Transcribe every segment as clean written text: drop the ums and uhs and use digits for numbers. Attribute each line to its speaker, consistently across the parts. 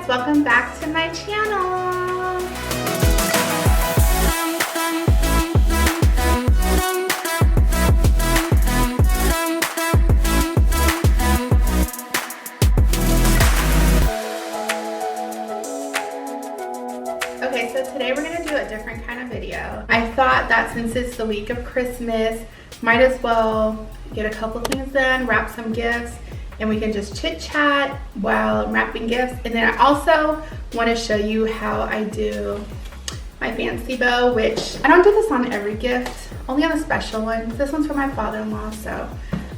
Speaker 1: guys, welcome back to my channel. Okay, so today we're gonna do a different kind of video. I thought that since it's the week of Christmas, might as well get a couple things done, wrap some gifts, and we can just chit chat while wrapping gifts. And then I also want to show you how I do my fancy bow, which I don't do this on every gift, only on the special ones. This one's for my father-in-law, so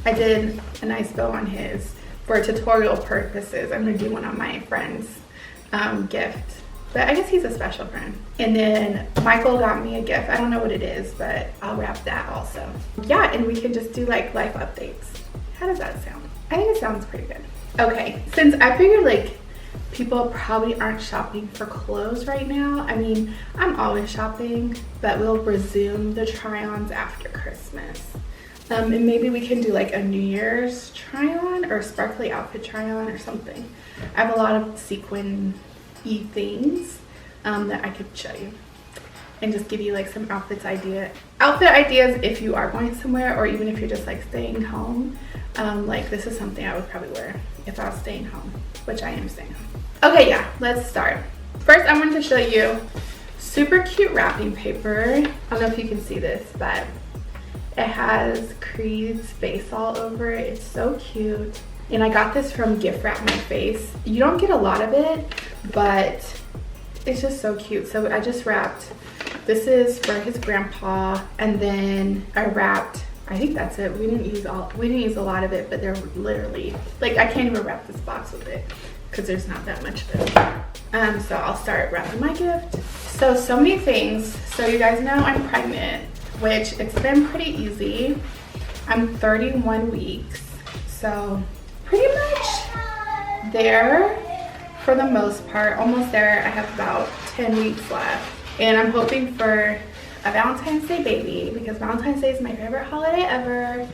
Speaker 1: I did a nice bow on his for tutorial purposes. I'm gonna do one on my friend's gift, but I guess he's a special friend. And then Michael got me a gift. I don't know what it is, but I'll wrap that also. Yeah, and we can just do like life updates. How does that sound? I think it sounds pretty good. Okay, since I figured like people probably aren't shopping for clothes right now. I mean, I'm always shopping, but we'll resume the try-ons after Christmas. And maybe we can do like a New Year's try-on or sparkly outfit try-on or something. I have a lot of sequin-y things that I could show you and just give you like some outfit ideas if you are going somewhere, or even if you're just like staying home. Like this is something I would probably wear if I was staying home, which I am staying home. Okay, yeah, let's start. First, I wanted to show you super cute wrapping paper. I don't know if you can see this, but it has Creed's face all over it. It's so cute. And I got this from Gift Wrap My Face. You don't get a lot of it, but it's just so cute. So I just wrapped, this is for his grandpa, and then I wrapped, I think that's it. We didn't use a lot of it, but they're literally, like I can't even wrap this box with it because there's not that much of it. So I'll start wrapping my gift. So many things. So you guys know I'm pregnant, which it's been pretty easy. I'm 31 weeks, so pretty much there for the most part, almost there. I have about 10 weeks left, and I'm hoping for a Valentine's Day baby because Valentine's Day is my favorite holiday ever,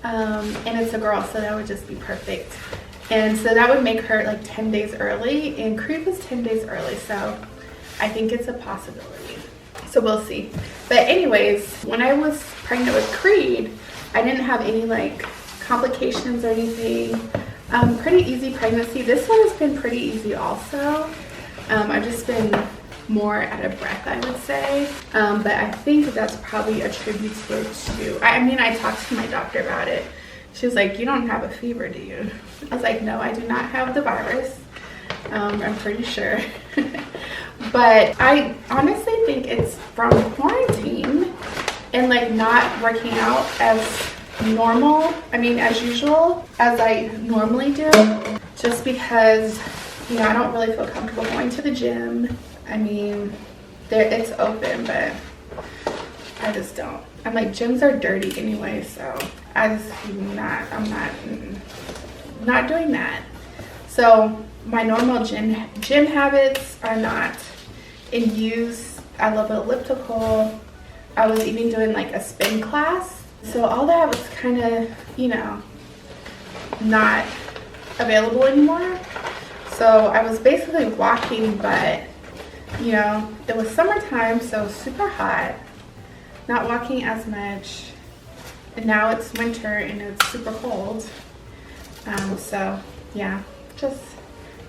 Speaker 1: and it's a girl, so that would just be perfect. And so that would make her like 10 days early, and Creed was 10 days early, so I think it's a possibility. So we'll see. But anyways, when I was pregnant with Creed, I didn't have any like complications or anything. Pretty easy pregnancy. This one has been pretty easy also. I've just been more out of breath, I would say, but I think that's probably attributed to, I mean, I talked to my doctor about it. She was like, you don't have a fever, do you? I was like, no, I do not have the virus. I'm pretty sure. But I honestly think it's from quarantine and like not working out as normal, I mean as usual, as I normally do, just because, you know, I don't really feel comfortable going to the gym. I mean, it's open, but I just don't. I'm like, gyms are dirty anyway, so I'm not doing that. So my normal gym habits are not in use. I love elliptical. I was even doing like a spin class. So all that was kind of, you know, not available anymore. So I was basically walking, but you know, it was summertime, so super hot, not walking as much, and now it's winter and it's super cold. So yeah, just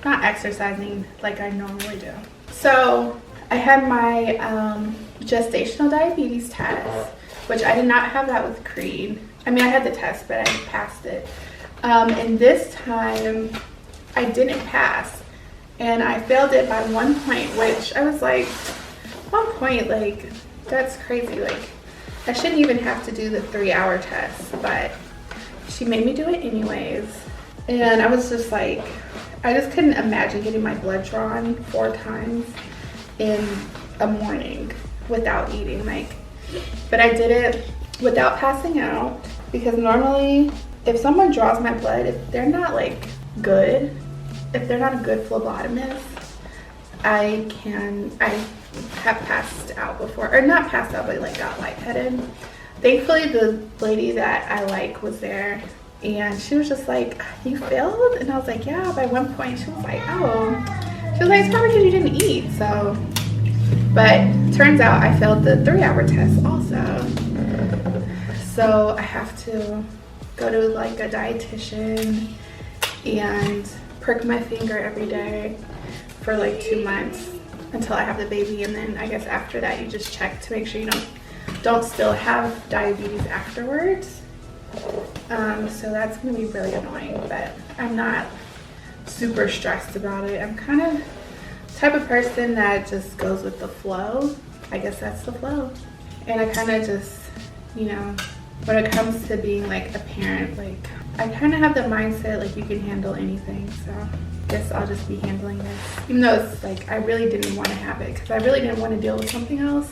Speaker 1: not exercising like I normally do. So I had my gestational diabetes test, which I did not have that with Creed. I mean, I had the test, but I passed it. And this time I didn't pass. And I failed it by 1 point, which I was like, 1 point, like, that's crazy. Like, I shouldn't even have to do the 3-hour test, but she made me do it anyways. And I was just like, I just couldn't imagine getting my blood drawn 4 times in a morning without eating, like, but I did it without passing out, because normally if someone draws my blood, if they're not like good, if they're not a good phlebotomist, I have passed out before, or not passed out, but like got lightheaded. Thankfully, the lady that I like was there, and she was just like, "You failed?" And I was like, "Yeah, by 1 point." She was like, "Oh." She was like, it's probably because you didn't eat. So, but turns out I failed the 3-hour test also. So I have to go to like a dietitian and prick my finger every day for like 2 months until I have the baby. And then I guess after that you just check to make sure you don't still have diabetes afterwards. So that's gonna be really annoying, but I'm not super stressed about it. I'm kind of the type of person that just goes with the flow. I guess that's the flow. And I kind of just, you know, when it comes to being like a parent, like I kind of have the mindset like you can handle anything. So I guess I'll just be handling this. Even though it's like I really didn't want to have it because I really didn't want to deal with something else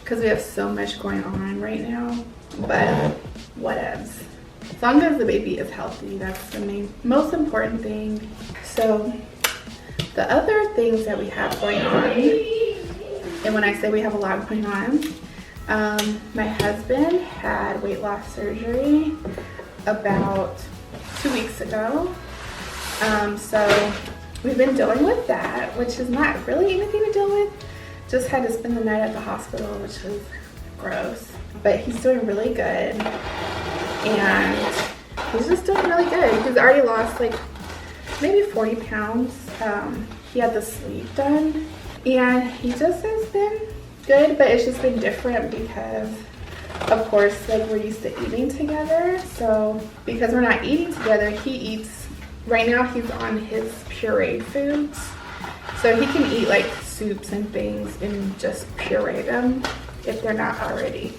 Speaker 1: because we have so much going on right now. But whatevs. As long as the baby is healthy, that's the most important thing. So the other things that we have going on, and when I say we have a lot going on, my husband had weight loss surgery about 2 weeks ago. So we've been dealing with that, which is not really anything to deal with. Just had to spend the night at the hospital, which was gross. But he's doing really good. And he's just doing really good. He's already lost like maybe 40 pounds. He had the sleeve done. And he just has been good, but it's just been different because of course like we're used to eating together. So because we're not eating together, he eats, right now he's on his pureed foods. So he can eat like soups and things and just puree them if they're not already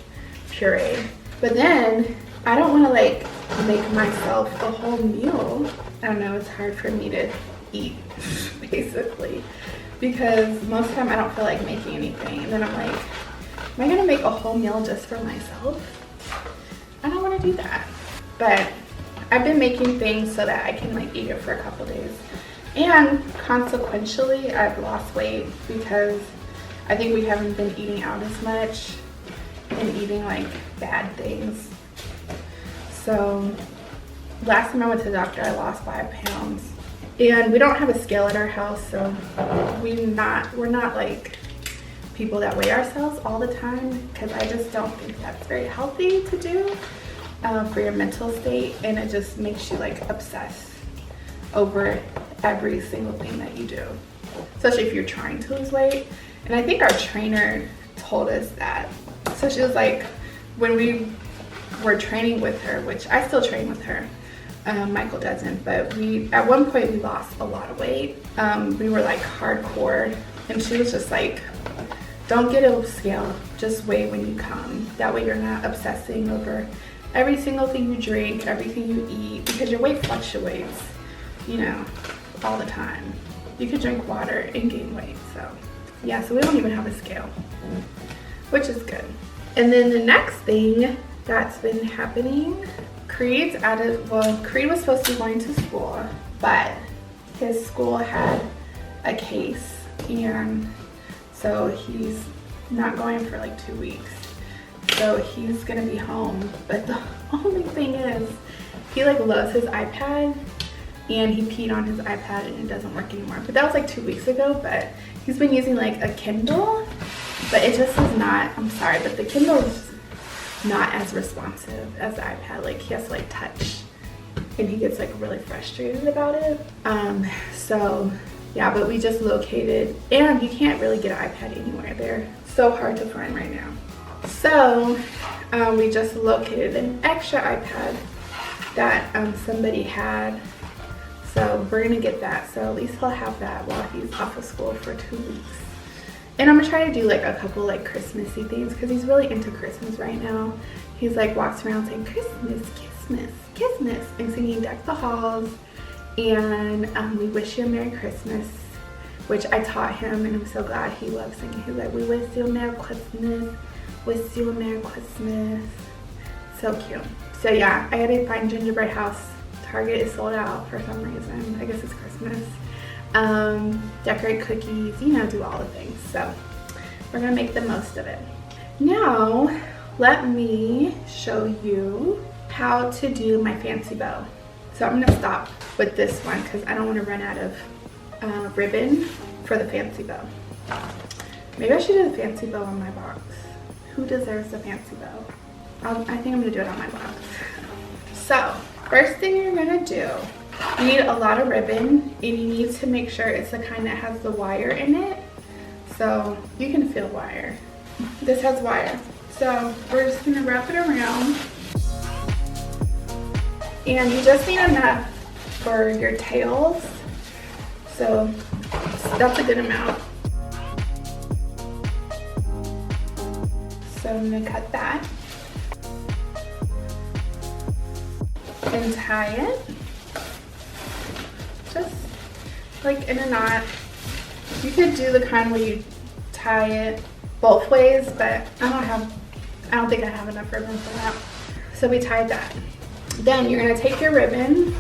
Speaker 1: pureed. But then I don't want to like make myself a whole meal. I don't know, it's hard for me to eat basically because most of the time I don't feel like making anything. And then I'm like, am I gonna make a whole meal just for myself? I don't want to do that. But I've been making things so that I can like eat it for a couple days. And consequentially, I've lost weight because I think we haven't been eating out as much and eating like bad things. So last time I went to the doctor, I lost 5 pounds. And we don't have a scale at our house, so we're not like people that weigh ourselves all the time because I just don't think that's very healthy to do for your mental state, and it just makes you like obsess over every single thing that you do, especially if you're trying to lose weight. And I think our trainer told us that. So she was like, when we were training with her, which I still train with her, Michael doesn't, but at one point we lost a lot of weight. We were like hardcore, and she was just like, don't get a scale, just weigh when you come. That way you're not obsessing over every single thing you drink, everything you eat, because your weight fluctuates, you know, all the time. You could drink water and gain weight. So yeah, so we don't even have a scale, which is good. And then the next thing that's been happening, Creed was supposed to be going to school, but his school had a case, and so he's not going for like 2 weeks. So he's gonna be home, but the only thing is he like loves his iPad, and he peed on his iPad and it doesn't work anymore. But that was like 2 weeks ago, but he's been using like a Kindle, but it just is not, I'm sorry, but the Kindle is not as responsive as the iPad. Like he has to like touch, and he gets like really frustrated about it. So yeah, but we just located, and you can't really get an iPad anywhere. They're so hard to find right now. So we just located an extra iPad that somebody had. So we're gonna get that. So at least he'll have that while he's off of school for 2 weeks. And I'm gonna try to do like a couple like Christmassy things because he's really into Christmas right now. He's like walks around saying Christmas, Christmas, Christmas, and singing Deck the Halls. And we wish you a Merry Christmas, which I taught him, and I'm so glad he loves singing. He's like, we wish you a Merry Christmas, wish you a Merry Christmas. So cute. So yeah, I gotta find gingerbread house. Target is sold out for some reason. I guess it's Christmas. Decorate cookies, you know, do all the things. So we're gonna make the most of it. Now, let me show you how to do my fancy bow. So I'm gonna stop with this one because I don't want to run out of ribbon for the fancy bow. Maybe I should do the fancy bow on my box. Who deserves the fancy bow? I think I'm gonna do it on my box. So, first thing you're gonna do, you need a lot of ribbon, and you need to make sure it's the kind that has the wire in it. So you can feel wire. This has wire. So we're just gonna wrap it around. And you just need enough for your tails. So that's a good amount. So I'm gonna cut that and tie it just like in a knot. You could do the kind where you tie it both ways, but I don't think I have enough ribbon for that. So we tied that. Then you're gonna take your ribbon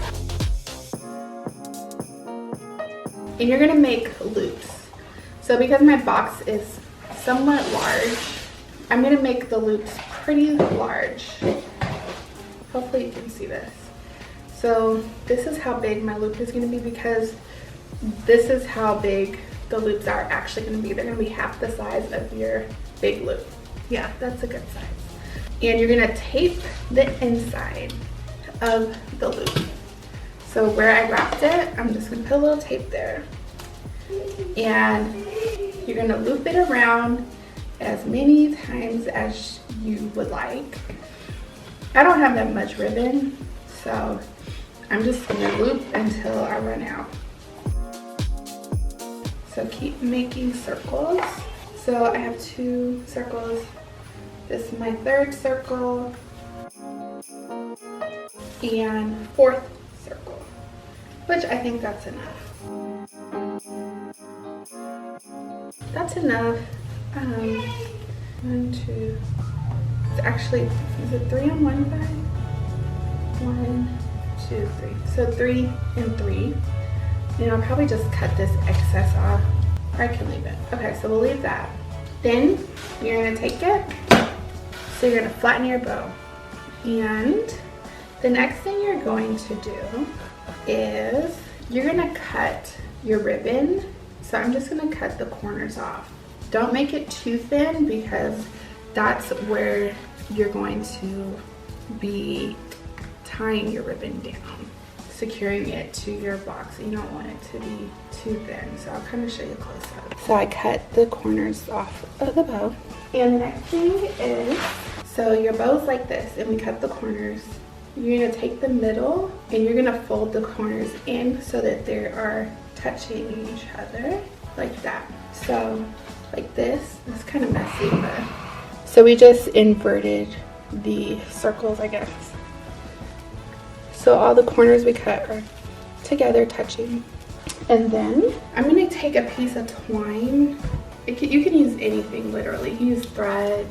Speaker 1: and you're gonna make loops. So because my box is somewhat large, I'm gonna make the loops pretty large. Hopefully you can see this. So this is how big my loop is gonna be, because this is how big the loops are actually gonna be. They're gonna be half the size of your big loop. Yeah, that's a good size. And you're gonna tape the inside of the loop. So where I wrapped it, I'm just gonna put a little tape there. And you're gonna loop it around as many times as you would like. I don't have that much ribbon, so I'm just gonna loop until I run out. So keep making circles. So I have 2 circles. This is my 3rd circle and 4th circle, which I think that's enough. That's enough. 1, 2. It's actually, is it 3 on one side? 1, 2, 3. So 3 and 3. And I'll probably just cut this excess off, or I can leave it. Okay, so we'll leave that. Then you're gonna take it, so you're gonna flatten your bow. And the next thing you're going to do is you're gonna cut your ribbon. So I'm just gonna cut the corners off. Don't make it too thin, because that's where you're going to be tying your ribbon down, securing it to your box. You don't want it to be too thin, so I'll kind of show you close up. So I cut the corners off of the bow. And the next thing is, so your bow's like this, and we cut the corners. You're gonna take the middle, and you're gonna fold the corners in so that they are touching each other, like that. So like this. It's kind of messy, but so we just inverted the circles, I guess. So all the corners we cut are together touching. And then I'm gonna take a piece of twine. You can use anything, literally. You can use thread.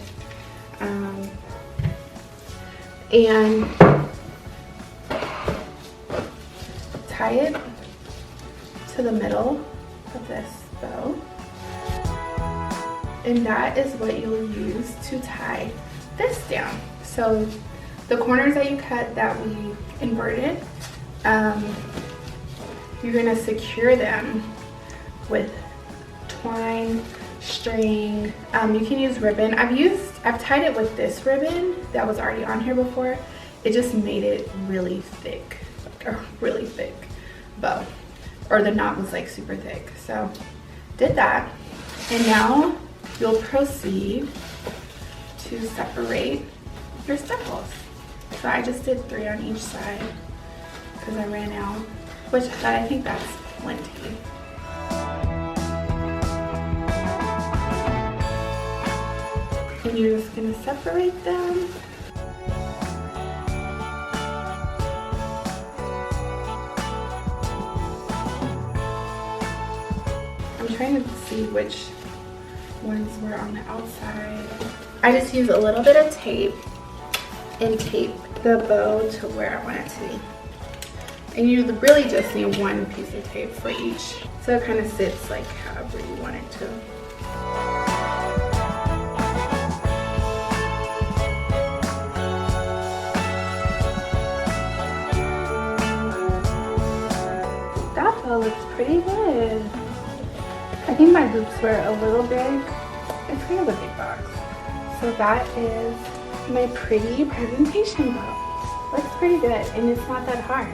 Speaker 1: And tie it to the middle of this bow. And that is what you'll use to tie this down. So the corners that you cut that we inverted, you're gonna secure them with twine, string. You can use ribbon. I've tied it with this ribbon that was already on here before. It just made it really thick, or really thick bow, or the knot was like super thick. So did that, and now you'll proceed to separate your stiples. So I just did 3 on each side because I ran out, which I think that's plenty. And you're just gonna separate them. I'm trying to see which ones were on the outside. I just use a little bit of tape and tape the bow to where I want it to be. And you really just need 1 piece of tape for each, so it kind of sits like however you want it to. That bow looks pretty good. I think my loops were a little big. It's kind of a big box. So that is my pretty presentation book. Looks pretty good and it's not that hard.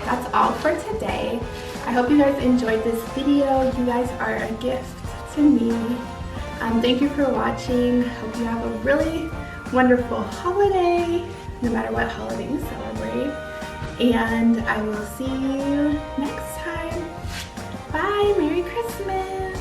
Speaker 1: That's all for today. I hope you guys enjoyed this video. You guys are a gift to me. Thank you for watching. Hope you have a really wonderful holiday, no matter what holiday you celebrate. And I will see you next time. Bye, Merry Christmas.